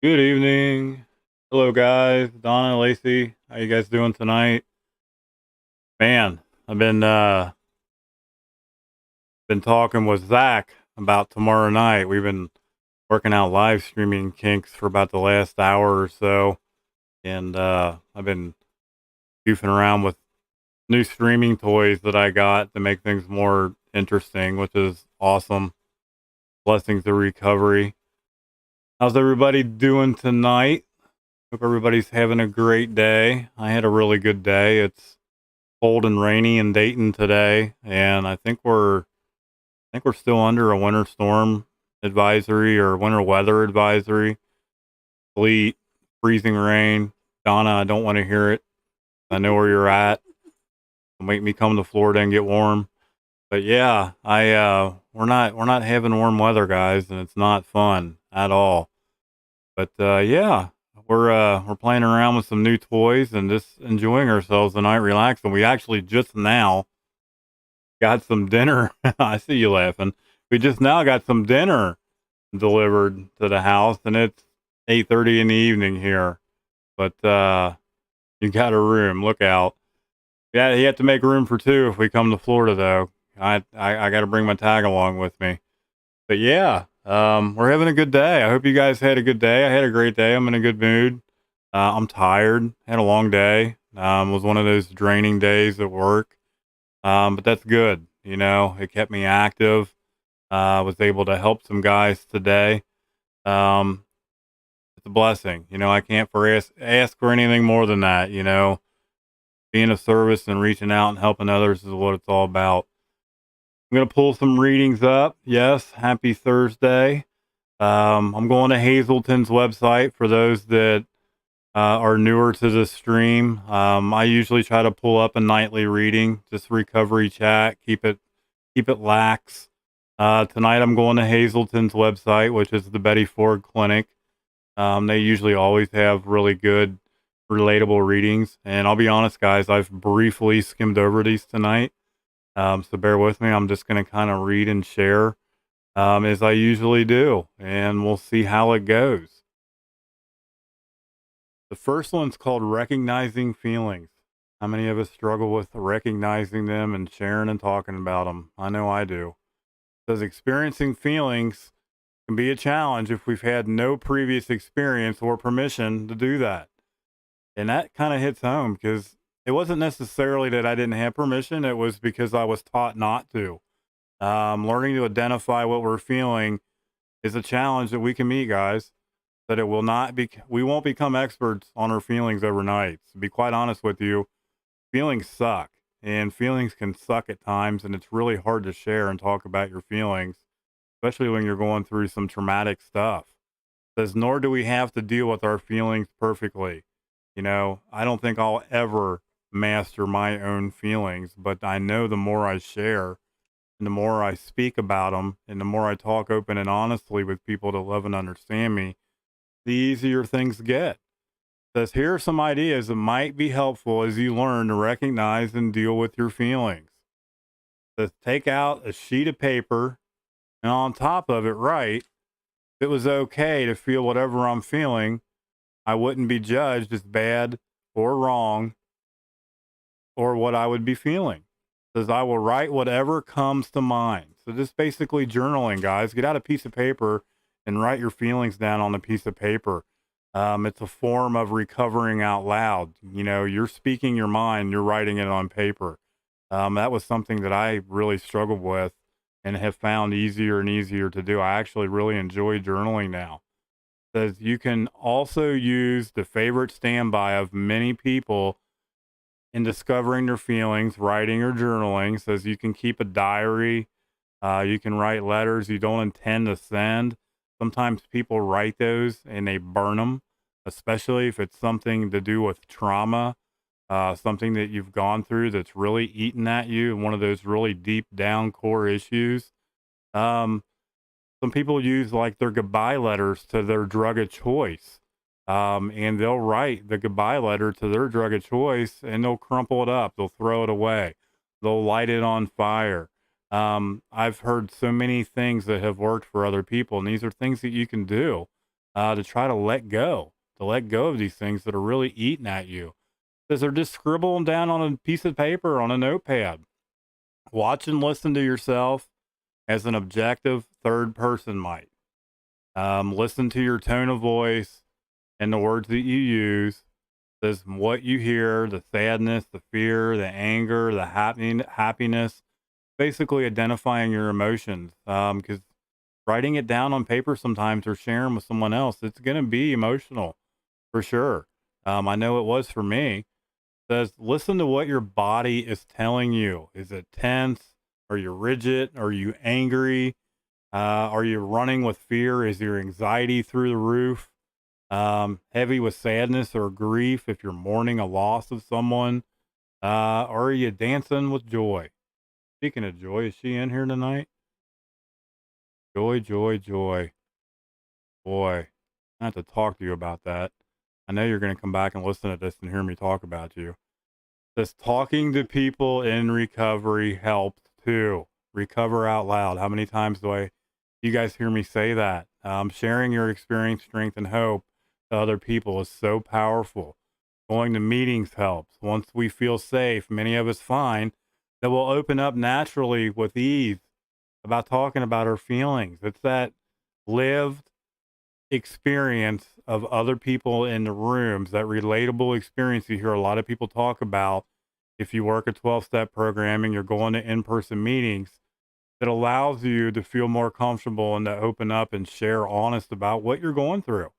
Good evening. Hello, guys. Donna, Lacey, how you guys doing tonight? Man, I've been talking with Zach about tomorrow night. We've been working out live streaming kinks for about the last hour or so, and I've been goofing around with new streaming toys that I got to make things more interesting, which is awesome. Blessings of recovery. How's everybody doing tonight? Hope everybody's having a great day. I had a really good day. It's cold and rainy in Dayton today, and I think we're still under a winter storm advisory or winter weather advisory. Sleet, freezing rain. Donna, I don't want to hear it. I know where you're at. It'll make me come to Florida and get warm. But yeah, I we're not having warm weather, guys, and it's not fun at all. But yeah, we're playing around with some new toys and just enjoying ourselves tonight, relaxing. We actually just now got some dinner. I see you laughing. We just now got some dinner delivered to the house, and it's 8:30 in the evening here. But you got a room. Look out. Yeah, you have to make room for two if we come to Florida, though. I got to bring my tag along with me. But yeah, we're having a good day. I hope you guys had a good day. I had a great day. I'm in a good mood. I'm tired. Had a long day. Was one of those draining days at work. But that's good. You know, it kept me active. Was able to help some guys today. Um, it's a blessing. You know, I can't ask for anything more than that. You know, being of service and reaching out and helping others is what it's all about. I'm gonna pull some readings up. Yes, happy Thursday. I'm going to Hazelton's website for those that are newer to the stream. I usually try to pull up a nightly reading, just recovery chat, keep it lax. Tonight I'm going to Hazelton's website, which is the Betty Ford Clinic. They usually always have really good, relatable readings. And I'll be honest, guys, I've briefly skimmed over these tonight. So bear with me. I'm just going to kind of read and share as I usually do, and we'll see how it goes. The first one's called Recognizing Feelings. How many of us struggle with recognizing them and sharing and talking about them? I know I do. Because experiencing feelings can be a challenge if we've had no previous experience or permission to do that. And that kind of hits home because it wasn't necessarily that I didn't have permission, it was because I was taught not to. Learning to identify what we're feeling is a challenge that we can meet, guys. That it will not be, we won't become experts on our feelings overnight. To be quite honest with you, feelings suck, and feelings can suck at times, and it's really hard to share and talk about your feelings, especially when you're going through some traumatic stuff. Says, nor do we have to deal with our feelings perfectly. You know, I don't think I'll ever master my own feelings, but I know the more I share and the more I speak about them and the more I talk open and honestly with people that love and understand me, the easier things get. Says, here are some ideas that might be helpful as you learn to recognize and deal with your feelings. Says, take out a sheet of paper and on top of it, write, if it was okay to feel whatever I'm feeling, I wouldn't be judged as bad or wrong or what I would be feeling. Says, I will write whatever comes to mind. So just basically journaling, guys. Get out a piece of paper and write your feelings down on a piece of paper. It's a form of recovering out loud. You know, you're speaking your mind, you're writing it on paper. That was something that I really struggled with and have found easier and easier to do. I actually really enjoy journaling now. Says you can also use the favorite standby of many people in discovering their feelings, writing or journaling. Says you can keep a diary. You can write letters you don't intend to send. Sometimes people write those and they burn them, especially if it's something to do with trauma, something that you've gone through that's really eaten at you, one of those really deep down core issues. Um, some people use like their goodbye letters to their drug of choice. And they'll write the goodbye letter to their drug of choice and they'll crumple it up. They'll throw it away. They'll light it on fire. I've heard so many things that have worked for other people, and these are things that you can do. to try to let go of these things that are really eating at you. Says they're just scribble them down on a piece of paper, on a notepad. Watch and listen to yourself as an objective third person might. Listen to your tone of voice and the words that you use. Says what you hear, the sadness, the fear, the anger, the happiness, basically identifying your emotions. Because writing it down on paper sometimes or sharing with someone else, it's going to be emotional for sure. I know it was for me. Says listen to what your body is telling you. Is it tense? Are you rigid? Are you angry? Are you running with fear? Is your anxiety through the roof? Heavy with sadness or grief if you're mourning a loss of someone? Or are you dancing with joy? Speaking of joy, is she in here tonight? Joy, joy, joy. Boy, I have to talk to you about that. I know you're going to come back and listen to this and hear me talk about you. This talking to people in recovery helps too. Recover out loud. How many times you guys hear me say that? Sharing your experience, strength, and hope to other people is so powerful. Going to meetings helps. Once we feel safe, many of us find that we'll open up naturally with ease about talking about our feelings. It's that lived experience of other people in the rooms, that relatable experience you hear a lot of people talk about. If you work a 12-step program and you're going to in-person meetings, that allows you to feel more comfortable and to open up and share honest about what you're going through.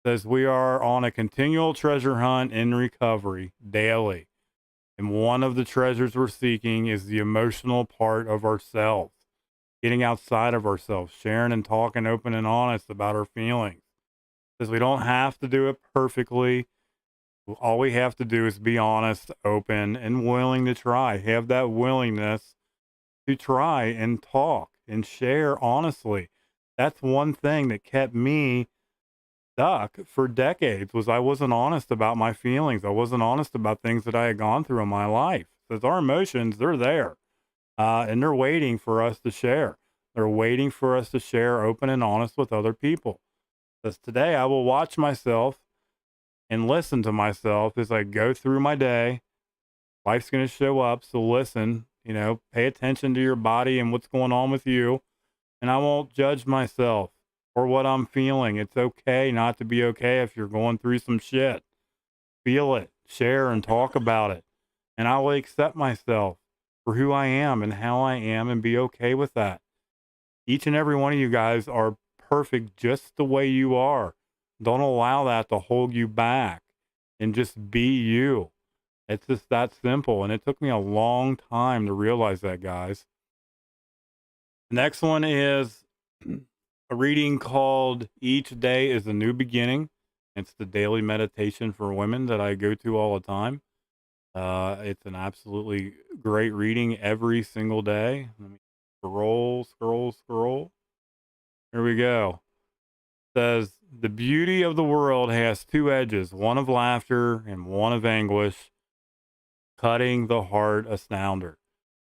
Says we are on a continual treasure hunt in recovery daily. And one of the treasures we're seeking is the emotional part of ourselves, getting outside of ourselves, sharing and talking open and honest about our feelings. Because we don't have to do it perfectly. All we have to do is be honest, open, and willing to try. Have that willingness to try and talk and share honestly. That's one thing that kept me stuck for decades, was I wasn't honest about my feelings. I wasn't honest about things that I had gone through in my life. Because our emotions, they're there. And they're waiting for us to share. They're waiting for us to share open and honest with other people. Because today I will watch myself and listen to myself as I go through my day. Life's going to show up. So listen, pay attention to your body and what's going on with you. And I won't judge myself or what I'm feeling. It's okay not to be okay if you're going through some shit. Feel it, share and talk about it. And I will accept myself for who I am and how I am and be okay with that. Each and every one of you guys are perfect just the way you are. Don't allow that to hold you back, and just be you. It's just that simple. And it took me a long time to realize that, guys. The next one is a reading called Each Day is a New Beginning. It's the daily meditation for women that I go to all the time. It's an absolutely great reading every single day. Let me scroll. Here we go. Says the beauty of the world has two edges, one of laughter and one of anguish, cutting the heart asunder.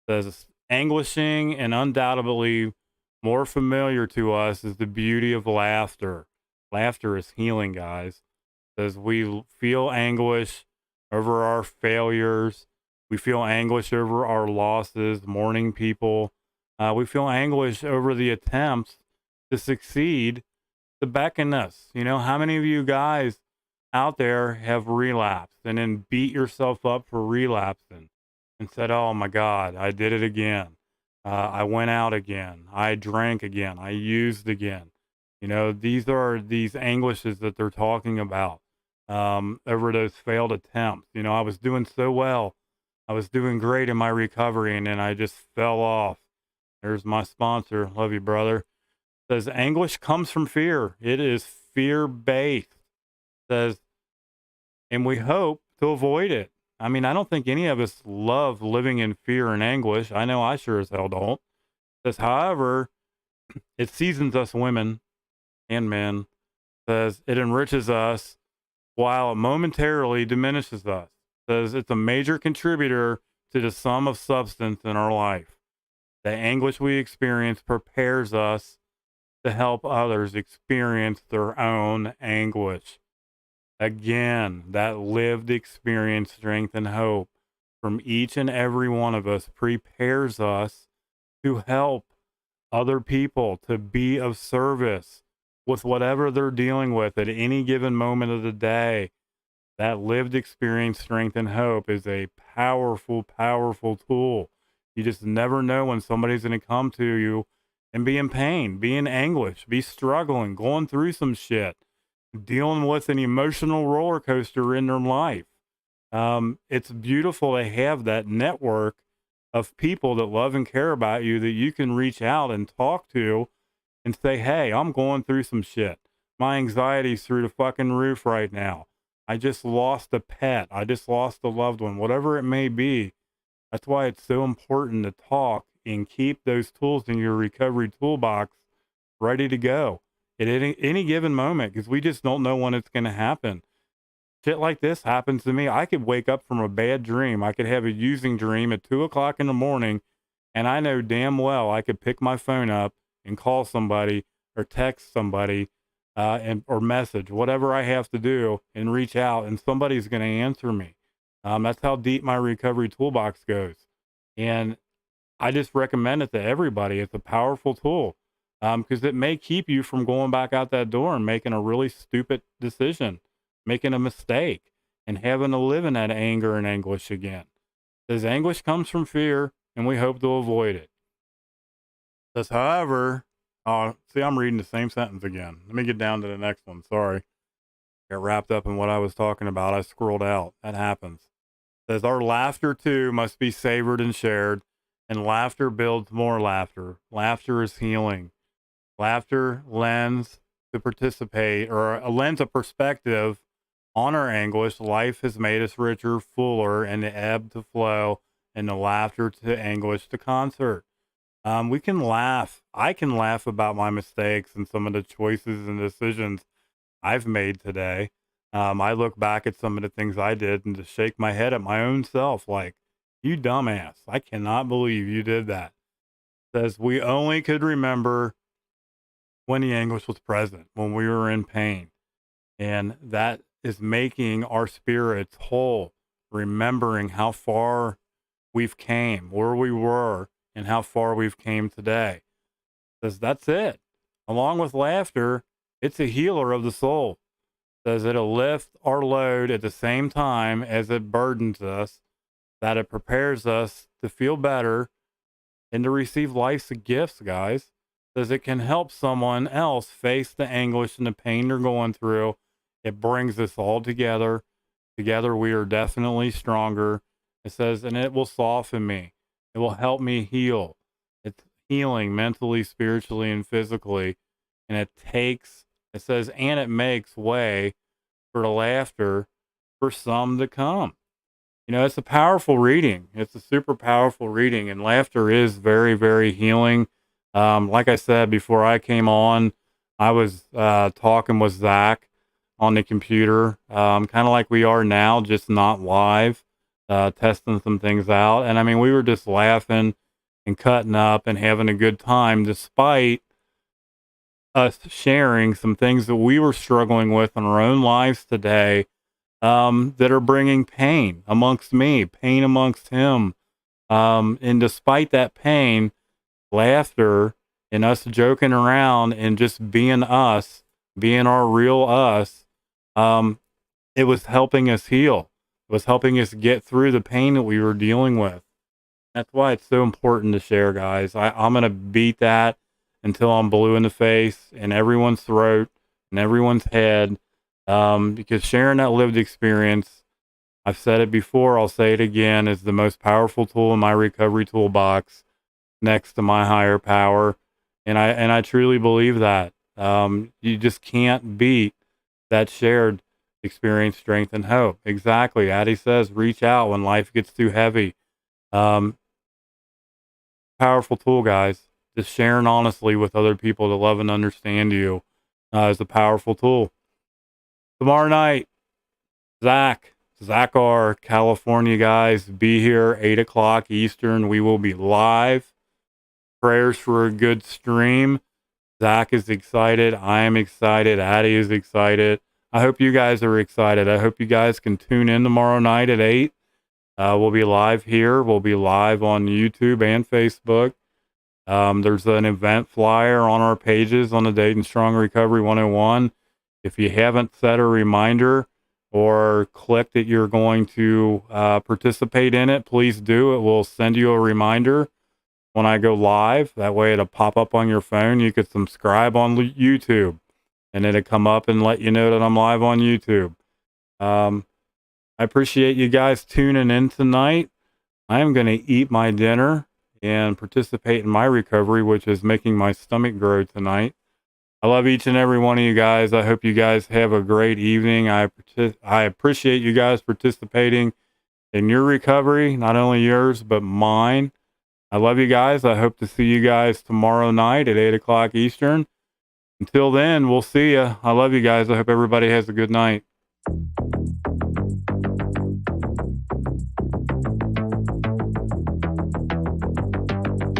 Says anguishing and undoubtedly more familiar to us is the beauty of laughter. Laughter is healing, guys. Says we feel anguish over our failures. We feel anguish over our losses, mourning people. We feel anguish over the attempts to succeed, to beckon us. How many of you guys out there have relapsed and then beat yourself up for relapsing and said, oh my God, I did it again. I went out again. I drank again. I used again. These are these anguishes that they're talking about over those failed attempts. I was doing so well. I was doing great in my recovery, and then I just fell off. There's my sponsor. Love you, brother. Says anguish comes from fear. It is fear-based. Says, and we hope to avoid it. I mean, I don't think any of us love living in fear and anguish. I know I sure as hell don't. Says, however, it seasons us women and men. Says it enriches us while it momentarily diminishes us. Says it's a major contributor to the sum of substance in our life. The anguish we experience prepares us to help others experience their own anguish. Again, that lived experience, strength, and hope from each and every one of us prepares us to help other people, to be of service with whatever they're dealing with at any given moment of the day. That lived experience, strength, and hope is a powerful, powerful tool. You just never know when somebody's going to come to you and be in pain, be in anguish, be struggling, going through some shit, dealing with an emotional roller coaster in their life. It's beautiful to have that network of people that love and care about you that you can reach out and talk to and say, hey, I'm going through some shit. My anxiety's through the fucking roof right now. I just lost a pet. I just lost a loved one, whatever it may be. That's why it's so important to talk and keep those tools in your recovery toolbox ready to go at any given moment, because we just don't know when it's going to happen. Shit like this happens to me. I could wake up from a bad dream. I could have a using dream at 2 o'clock in the morning, and I know damn well I could pick my phone up and call somebody or text somebody or message, whatever I have to do, and reach out, and somebody's going to answer me. That's how deep my recovery toolbox goes. And I just recommend it to everybody. It's a powerful tool because it may keep you from going back out that door and making a really stupid decision, making a mistake, and having to live in that anger and anguish again. Because anguish comes from fear, and we hope to avoid it. Says, however, see, I'm reading the same sentence again. Let me get down to the next one. Sorry. Got wrapped up in what I was talking about. I scrolled out. That happens. Says, our laughter too must be savored and shared, and laughter builds more laughter. Laughter is healing. Laughter lends to participate, or lends a perspective on our anguish. Life has made us richer, fuller, and the ebb to flow, and the laughter to anguish to concert. We can laugh. I can laugh about my mistakes and some of the choices and decisions I've made today. I look back at some of the things I did and just shake my head at my own self like, you dumbass. I cannot believe you did that. Says we only could remember when the anguish was present, when we were in pain. And that is making our spirits whole, remembering how far we've came, where we were, and how far we've came today. Says that's it. Along with laughter, it's a healer of the soul. Says it'll lift our load at the same time as it burdens us, that it prepares us to feel better and to receive life's gifts, guys. Says it can help someone else face the anguish and the pain they're going through. It brings us all together. Together we are definitely stronger. It says, and it will soften me. It will help me heal. It's healing mentally, spiritually, and physically. And it says, and it makes way for the laughter for some to come. You know, it's a powerful reading. It's a super powerful reading, and laughter is very, very healing. Like I said before I came on, I was talking with Zach on the computer, kind of like we are now, just not live, testing some things out. And I mean, we were just laughing and cutting up and having a good time, despite us sharing some things that we were struggling with in our own lives today, that are bringing pain amongst me, pain amongst him. And despite that pain, laughter and us joking around and just being us, being our real us, it was helping us heal. It was helping us get through the pain that we were dealing with. That's why it's so important to share, guys. I'm going to beat that until I'm blue in the face, in everyone's throat, in everyone's head, because sharing that lived experience, I've said it before, I'll say it again, is the most powerful tool in my recovery toolbox next to my higher power. And I truly believe that. You just can't beat that shared experience, strength, and hope. Exactly. Addie says, reach out when life gets too heavy. Powerful tool, guys. Just sharing honestly with other people to love and understand you is a powerful tool. Tomorrow night, Zachar, California, guys, be here 8 o'clock Eastern. We will be live. Prayers for a good stream. Zach is excited. I am excited. Addie is excited. I hope you guys are excited. I hope you guys can tune in tomorrow night at 8. We'll be live here. We'll be live on YouTube and Facebook. There's an event flyer on our pages on the Dayton Strong Recovery 101. If you haven't set a reminder or clicked that you're going to participate in it, please do. It will send you a reminder when I go live. That way it'll pop up on your phone. You could subscribe on YouTube, and it'll come up and let you know that I'm live on YouTube. I appreciate you guys tuning in tonight. I am going to eat my dinner and participate in my recovery, which is making my stomach grow tonight. I love each and every one of you guys. I hope you guys have a great evening. I appreciate you guys participating in your recovery, not only yours, but mine. I love you guys. I hope to see you guys tomorrow night at 8 o'clock Eastern. Until then, we'll see you. I love you guys. I hope everybody has a good night.